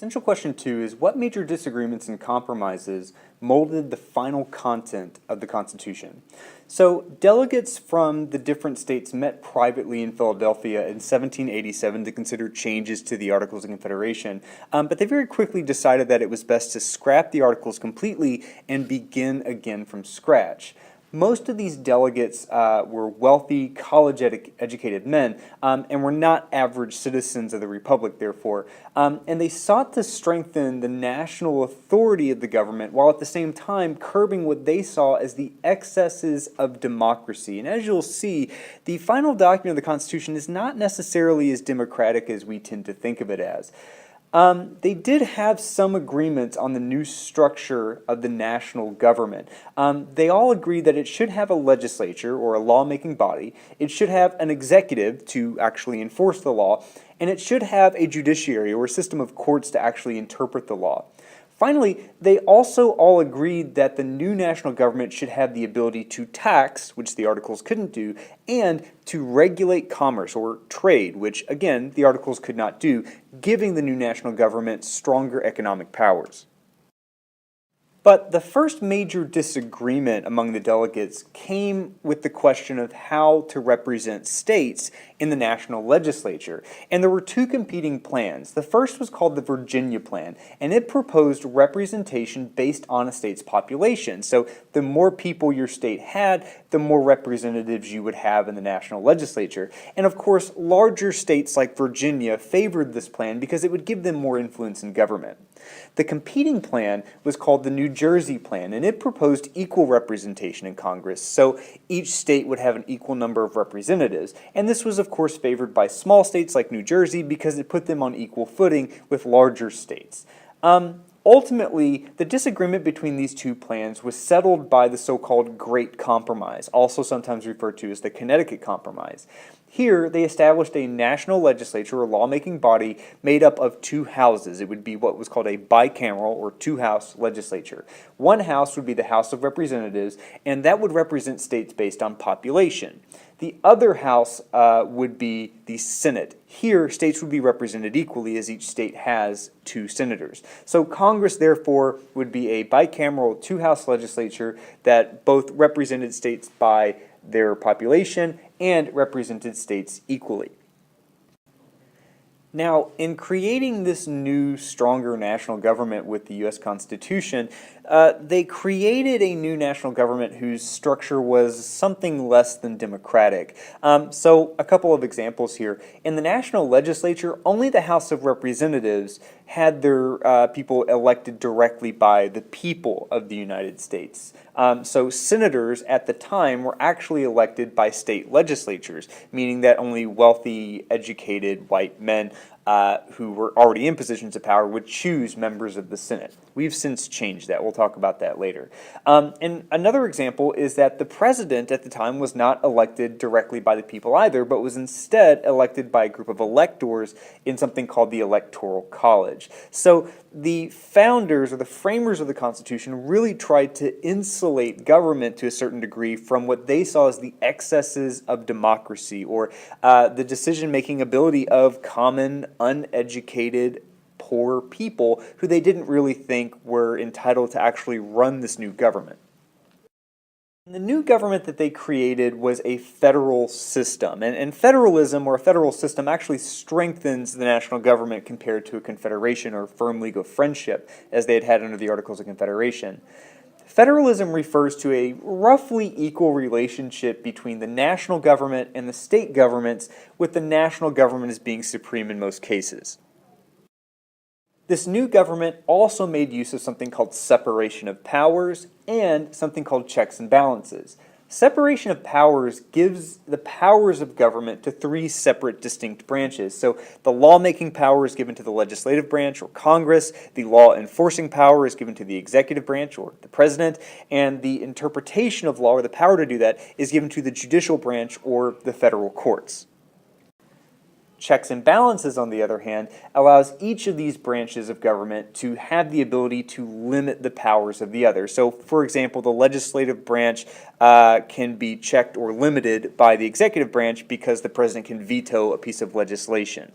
Essential question 2 is what major disagreements and compromises molded the final content of the Constitution? So, delegates from the different states met privately in Philadelphia in 1787 to consider changes to the Articles of Confederation, but they very quickly decided that it was best to scrap the Articles completely and begin again from scratch. Most of these delegates were wealthy, college-educated men, and were not average citizens of the Republic, therefore. And they sought to strengthen the national authority of the government, while at the same time curbing what they saw as the excesses of democracy. And as you'll see, the final document of the Constitution is not necessarily as democratic as we tend to think of it as. They did have some agreements on the new structure of the national government. They all agreed that it should have a legislature or a lawmaking body, it should have an executive to actually enforce the law, and it should have a judiciary or a system of courts to actually interpret the law. Finally, they also all agreed that the new national government should have the ability to tax, which the Articles couldn't do, and to regulate commerce or trade, which again the Articles could not do, giving the new national government stronger economic powers. But the first major disagreement among the delegates came with the question of how to represent states in the national legislature. And there were two competing plans. The first was called the Virginia Plan, and it proposed representation based on a state's population. So the more people your state had, the more representatives you would have in the national legislature. And of course, larger states like Virginia favored this plan because it would give them more influence in government. The competing plan was called the New Jersey Plan, and it proposed equal representation in Congress, so each state would have an equal number of representatives. And this was, of course, favored by small states like New Jersey because it put them on equal footing with larger states. Ultimately, the disagreement between these two plans was settled by the so-called Great Compromise, also sometimes referred to as the Connecticut Compromise. Here, they established a national legislature or lawmaking body made up of two houses. It would be what was called a bicameral or two-house legislature. One house would be the House of Representatives, and that would represent states based on population. The other house would be the Senate. Here, states would be represented equally as each state has two senators. So Congress, therefore, would be a bicameral two-house legislature that both represented states by their population and represented states equally. Now, in creating this new, stronger national government with the U.S. Constitution, they created a new national government whose structure was something less than democratic. So, a couple of examples here. In the national legislature, only the House of Representatives had their people elected directly by the people of the United States. So senators at the time were actually elected by state legislatures, meaning that only wealthy, educated white men who were already in positions of power would choose members of the Senate. We've since changed that. We'll talk about that later. And another example is that the president at the time was not elected directly by the people either, but was instead elected by a group of electors in something called the Electoral College. So the founders or the framers of the Constitution really tried to insulate government to a certain degree from what they saw as the excesses of democracy or the decision-making ability of common, uneducated, poor people who they didn't really think were entitled to actually run this new government. The new government that they created was a federal system, and federalism or a federal system actually strengthens the national government compared to a confederation or firm league of friendship as they had under the Articles of Confederation. Federalism refers to a roughly equal relationship between the national government and the state governments, with the national government as being supreme in most cases. This new government also made use of something called separation of powers and something called checks and balances. Separation of powers gives the powers of government to three separate distinct branches. So the lawmaking power is given to the legislative branch or Congress, the law enforcing power is given to the executive branch or the president, and the interpretation of law or the power to do that is given to the judicial branch or the federal courts. Checks and balances, on the other hand, allows each of these branches of government to have the ability to limit the powers of the other. So, for example, the legislative branch can be checked or limited by the executive branch because the president can veto a piece of legislation.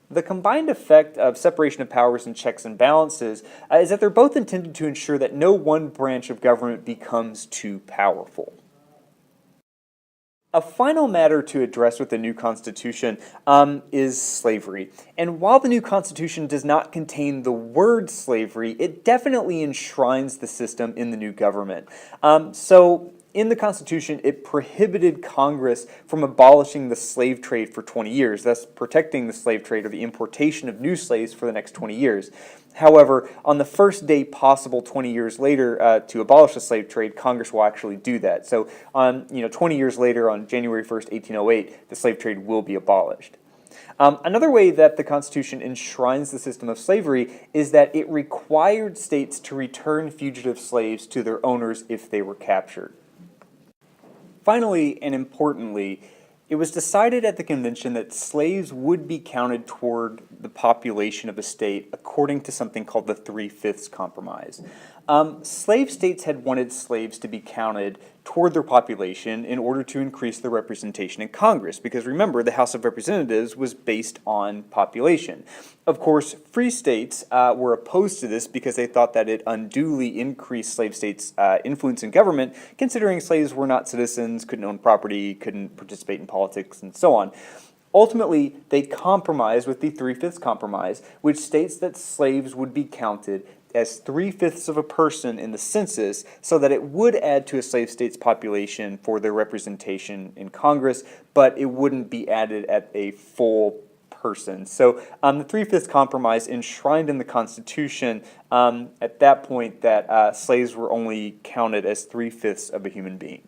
The combined effect of separation of powers and checks and balances is that they're both intended to ensure that no one branch of government becomes too powerful. A final matter to address with the new Constitution is slavery. And while the new Constitution does not contain the word slavery, it definitely enshrines the system in the new government. In the Constitution, it prohibited Congress from abolishing the slave trade for 20 years, thus protecting the slave trade or the importation of new slaves for the next 20 years. However, on the first day possible 20 years later to abolish the slave trade, Congress will actually do that. So on 20 years later, on January 1st, 1808, the slave trade will be abolished. Another way that the Constitution enshrines the system of slavery is that it required states to return fugitive slaves to their owners if they were captured. Finally, and importantly, it was decided at the convention that slaves would be counted toward the population of a state according to something called the Three-Fifths Compromise. Slave states had wanted slaves to be counted toward their population in order to increase their representation in Congress, because remember, the House of Representatives was based on population. Of course, free states were opposed to this because they thought that it unduly increased slave states' influence in government, considering slaves were not citizens, couldn't own property, couldn't participate in politics, and so on. Ultimately, they compromised with the Three-Fifths Compromise, which states that slaves would be counted as 3/5 of a person in the census, so that it would add to a slave state's population for their representation in Congress, but it wouldn't be added at a full person. So the Three-Fifths Compromise enshrined in the Constitution at that point that slaves were only counted as 3/5 of a human being.